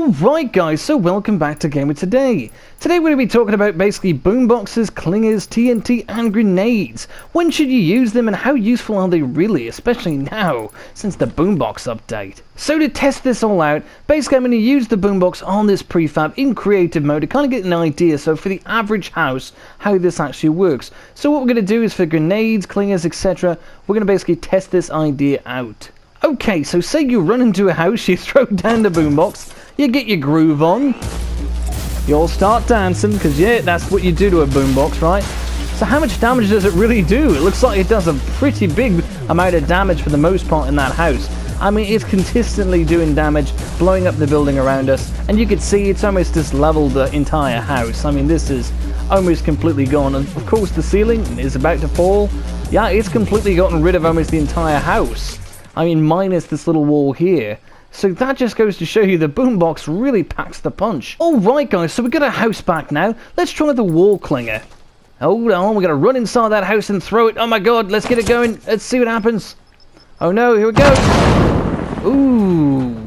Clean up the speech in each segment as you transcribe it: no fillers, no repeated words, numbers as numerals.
Alright guys, so welcome back to Gamer Today. Today we're going to be talking about basically boomboxes, clingers, TNT and grenades. When should you use them and how useful are they really, especially now, since the boombox update. So to test this all out, basically I'm going to use the boombox on this prefab in creative mode to kind of get an idea, so for the average house, how this actually works. So what we're going to do is for grenades, clingers, etc, we're going to basically test this idea out. Okay, so say you run into a house, you throw down the boombox, you get your groove on, you all start dancing, because yeah, that's what you do to a boombox, right? So how much damage does it really do? It looks like it does a pretty big amount of damage for the most part in that house. I mean, it's consistently doing damage, blowing up the building around us, and you can see it's almost just leveled the entire house. I mean, this is almost completely gone, and of course the ceiling is about to fall. Yeah, it's completely gotten rid of almost the entire house. I mean, minus this little wall here. So that just goes to show you the boombox really packs the punch. Alright guys, so we got a house back now. Let's try the wall clinger. Hold on, we're going to run inside that house and throw it. Oh my god, let's get it going. Let's see what happens. Oh no, here we go. Ooh.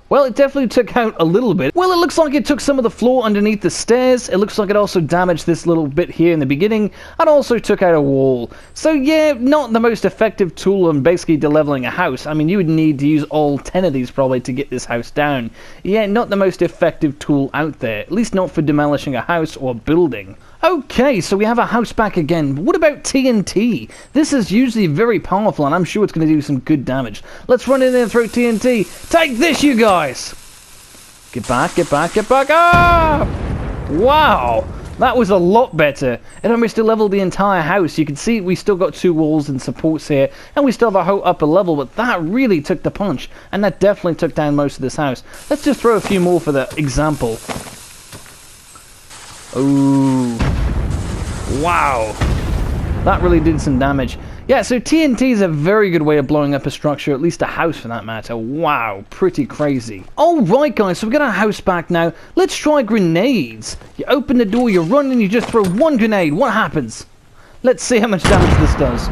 Well, it definitely took out a little bit. Well, it looks like it took some of the floor underneath the stairs. It looks like it also damaged this little bit here in the beginning, and also took out a wall. So yeah, not the most effective tool on basically deleveling a house. I mean, you would need to use all 10 of these probably to get this house down. Yeah, not the most effective tool out there, at least not for demolishing a house or building. Okay, so we have a house back again. What about TNT? This is usually very powerful, and I'm sure it's going to do some good damage. Let's run in there and throw TNT. Take this, you guys! Get back, get back, get back! Ah! Wow! That was a lot better. It almost leveled the entire house. You can see we still got 2 walls and supports here, and we still have a whole upper level, but that really took the punch, and that definitely took down most of this house. Let's just throw a few more for the example. Ooh. Wow. That really did some damage. Yeah, so TNT is a very good way of blowing up a structure, at least a house for that matter. Wow, pretty crazy. Alright guys, so we got our house back now. Let's try grenades. You open the door, you run and you just throw one grenade. What happens? Let's see how much damage this does.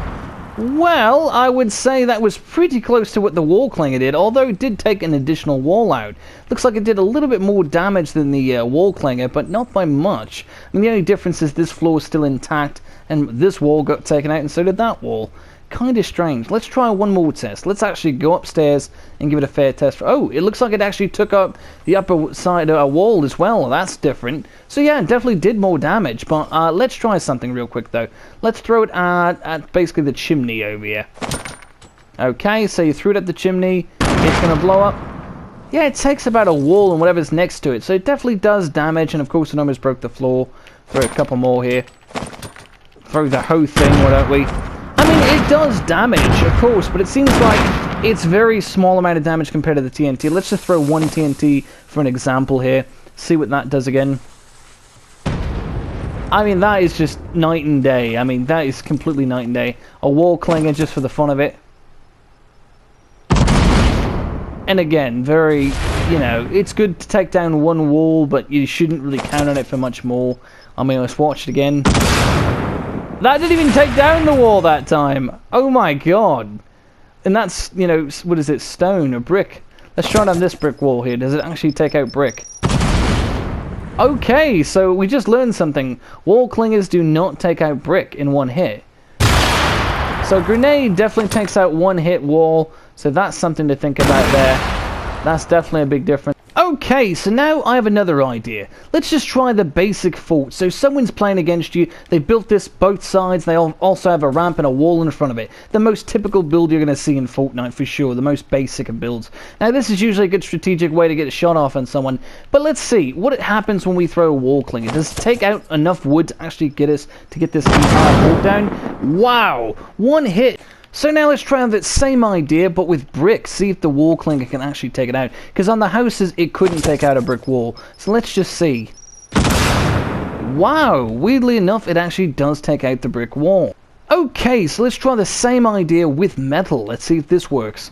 Well, I would say that was pretty close to what the wall clinger did, although it did take an additional wall out. Looks like it did a little bit more damage than the wall clinger, but not by much. I mean, the only difference is this floor is still intact, and this wall got taken out, and so did that wall. Kind of strange. Let's try one more test. Let's actually go upstairs and give it a fair test. Oh, it looks like it actually took up the upper side of a wall as well. That's different. So yeah, it definitely did more damage. But let's try something real quick though. Let's throw it at basically the chimney over here. Okay, so you threw it at the chimney. It's going to blow up. Yeah, it takes about a wall and whatever's next to it. So it definitely does damage. And of course it almost broke the floor. Throw a couple more here. Throw the whole thing, why don't we? I mean, it does damage, of course, but it seems like it's very small amount of damage compared to the TNT. Let's just throw one TNT for an example here. See what that does again. I mean, that is just night and day. I mean, that is completely night and day. A wall clinger just for the fun of it. And again, very, you know, it's good to take down one wall, but you shouldn't really count on it for much more. I mean, let's watch it again. That didn't even take down the wall that time. Oh my god. And that's, you know, what is it, stone or brick? Let's try it on this brick wall here. Does it actually take out brick? Okay, so we just learned something. Wall clingers do not take out brick in one hit. So grenade definitely takes out one hit wall. So that's something to think about there. That's definitely a big difference. Okay, so now I have another idea. Let's just try the basic fort. So someone's playing against you, they built this both sides, they also have a ramp and a wall in front of it. The most typical build you're going to see in Fortnite for sure, the most basic of builds. Now this is usually a good strategic way to get a shot off on someone, but let's see what happens when we throw a wall clinger. Does it take out enough wood to actually get us to get this entire fort down? Wow, one hit. So now let's try that same idea, but with brick. See if the wall clinger can actually take it out. Because on the houses, it couldn't take out a brick wall. So let's just see. Wow, weirdly enough, it actually does take out the brick wall. Okay, so let's try the same idea with metal. Let's see if this works.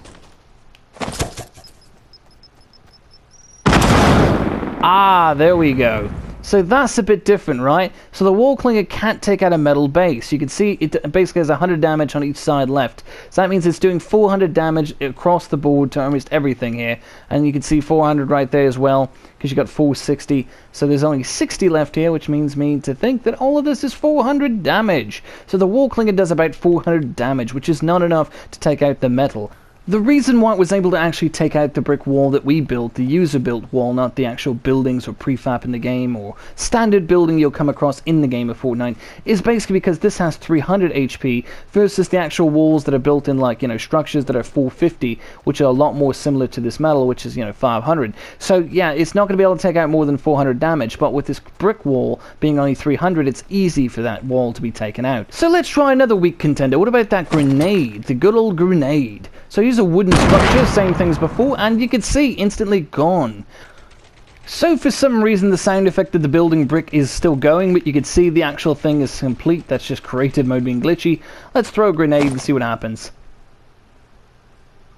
Ah, there we go. So that's a bit different, right? So the wall clinger can't take out a metal base. You can see it basically has 100 damage on each side left. So that means it's doing 400 damage across the board to almost everything here. And you can see 400 right there as well, because you got 460. So there's only 60 left here, which means me to think that all of this is 400 damage. So the wall clinger does about 400 damage, which is not enough to take out the metal. The reason why it was able to actually take out the brick wall that we built, the user-built wall, not the actual buildings or prefab in the game or standard building you'll come across in the game of Fortnite, is basically because this has 300 HP versus the actual walls that are built in, like, structures that are 450, which are a lot more similar to this metal, which is, 500. So yeah, it's not going to be able to take out more than 400 damage, but with this brick wall being only 300, it's easy for that wall to be taken out. So let's try another weak contender. What about that grenade? The good old grenade. So use a wooden structure, same thing as before, and you can see, instantly gone. So for some reason the sound effect of the building brick is still going, but you can see the actual thing is complete. That's just creative mode being glitchy. Let's throw a grenade and see what happens.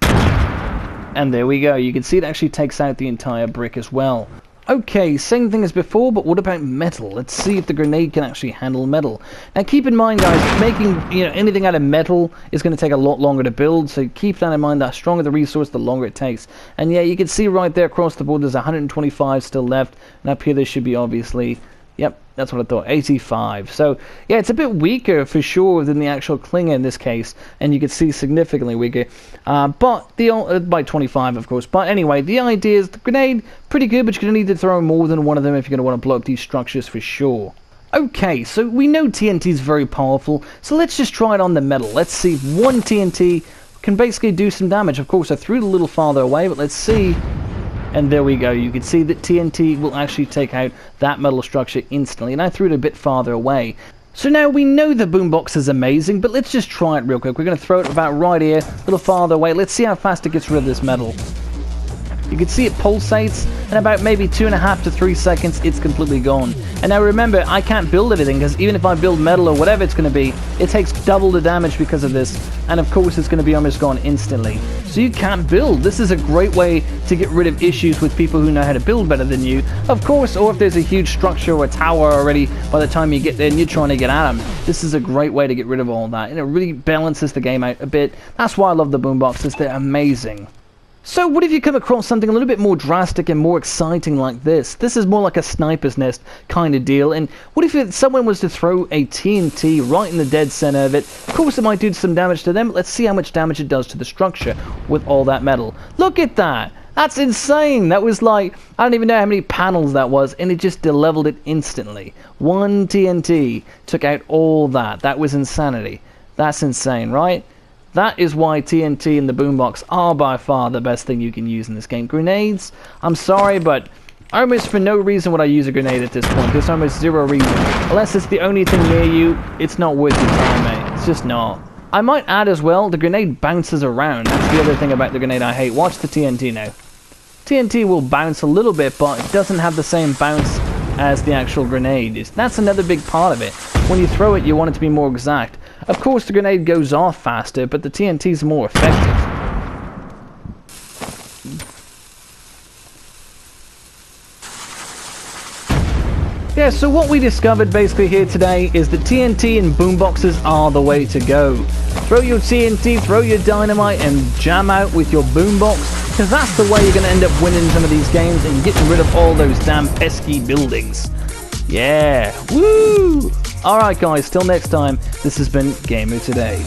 And there we go. You can see it actually takes out the entire brick as well. Okay, same thing as before, but what about metal? Let's see if the grenade can actually handle metal. Now keep in mind, guys, making anything out of metal is going to take a lot longer to build, so keep that in mind. The stronger the resource, the longer it takes. And yeah, you can see right there across the board there's 125 still left, and up here there should be obviously, yep, that's what I thought, 85. So yeah, it's a bit weaker for sure than the actual clinger in this case, and you can see significantly weaker, but by 25 of course. But anyway, the idea is the grenade, pretty good, but you're going to need to throw more than one of them if you're going to want to blow up these structures for sure. Okay, so we know TNT is very powerful, so let's just try it on the metal. Let's see if one TNT can basically do some damage. Of course, I threw it a little farther away, but let's see. And there we go. You can see that TNT will actually take out that metal structure instantly. And I threw it a bit farther away. So now we know the Boombox is amazing, but let's just try it real quick. We're going to throw it about right here, a little farther away. Let's see how fast it gets rid of this metal. You can see it pulsates, and about maybe 2.5 to 3 seconds, it's completely gone. And now remember, I can't build anything, because even if I build metal or whatever it's going to be, it takes double the damage because of this, and of course it's going to be almost gone instantly. So you can't build. This is a great way to get rid of issues with people who know how to build better than you, of course, or if there's a huge structure or a tower already by the time you get there and you're trying to get at them. This is a great way to get rid of all that, and it really balances the game out a bit. That's why I love the Boomboxes. They're amazing. So what if you come across something a little bit more drastic and more exciting like this? This is more like a sniper's nest kind of deal. And what if someone was to throw a TNT right in the dead center of it? Of course it might do some damage to them, but let's see how much damage it does to the structure with all that metal. Look at that! That's insane! That was like, I don't even know how many panels that was, and it just deleveled it instantly. One TNT took out all that. That was insanity. That's insane, right? That is why TNT and the Boombox are by far the best thing you can use in this game. Grenades, I'm sorry, but almost for no reason would I use a grenade at this point. There's almost zero reason. Unless it's the only thing near you, it's not worth your time, mate. It's just not. I might add as well, the grenade bounces around. That's the other thing about the grenade I hate. Watch the TNT now. TNT will bounce a little bit, but it doesn't have the same bounce as the actual grenade. That's another big part of it. When you throw it, you want it to be more exact. Of course, the grenade goes off faster, but the TNT is more effective. Yeah, so what we discovered basically here today is that TNT and Boomboxes are the way to go. Throw your TNT, throw your dynamite, and jam out with your Boombox, because that's the way you're going to end up winning some of these games and getting rid of all those damn pesky buildings. Yeah, woo! Alright guys, till next time, this has been Gamer Today.